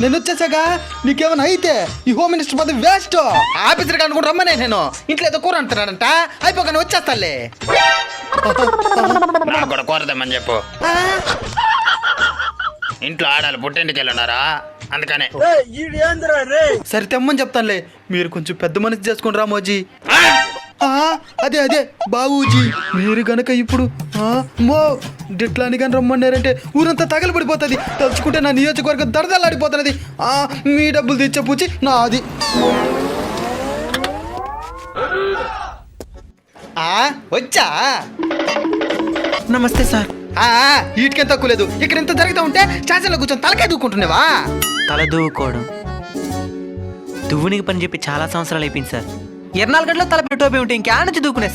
నేను వచ్చేసాగా నీకేమైనా అయితే ఈ హోమ్ మినిస్టర్ పదవి వేస్ట్. ఆఫీసర్కి అనుకుని రమ్మనే నేను ఇంట్లో ఏదో కూర అంటున్నాడంట అయిపోగానే వచ్చేస్తాలే. నాకు కూడా కోరదామని చెప్పు. ఇంట్లో ఆడాలి పుట్టింటికి వెళ్ళున్నారా అందుకనే. సరే తెమ్మని చెప్తానులే. మీరు కొంచెం పెద్ద మనసు చేసుకోండి రామోజీ. అదే అదే బాబూజీ, మీరు గనక ఇప్పుడు మో డిట్లాని కానీ రమ్మన్నారంటే ఊరంతా తగలబడిపోతుంది. తలుచుకుంటే నా నియోజకవర్గం దడదలాడిపోతున్నది. మీ డబ్బులు తెచ్చే పూచి నాది. వచ్చా? నమస్తే సార్. వీటికేం తక్కువ లేదు. ఇక్కడ ఎంత జరుగుతూ ఉంటే స్టేషన్లో కూర్చొని తలకాయ దూకుంటున్నావా? తల దూకోవడం దువ్వునికి పని చెప్పి చాలా సంవత్సరాలు అయిపోయింది సార్. 24 గంటల తల పెట్టి ఉంటే ఇంకేడ నుంచి దూకునే సార్.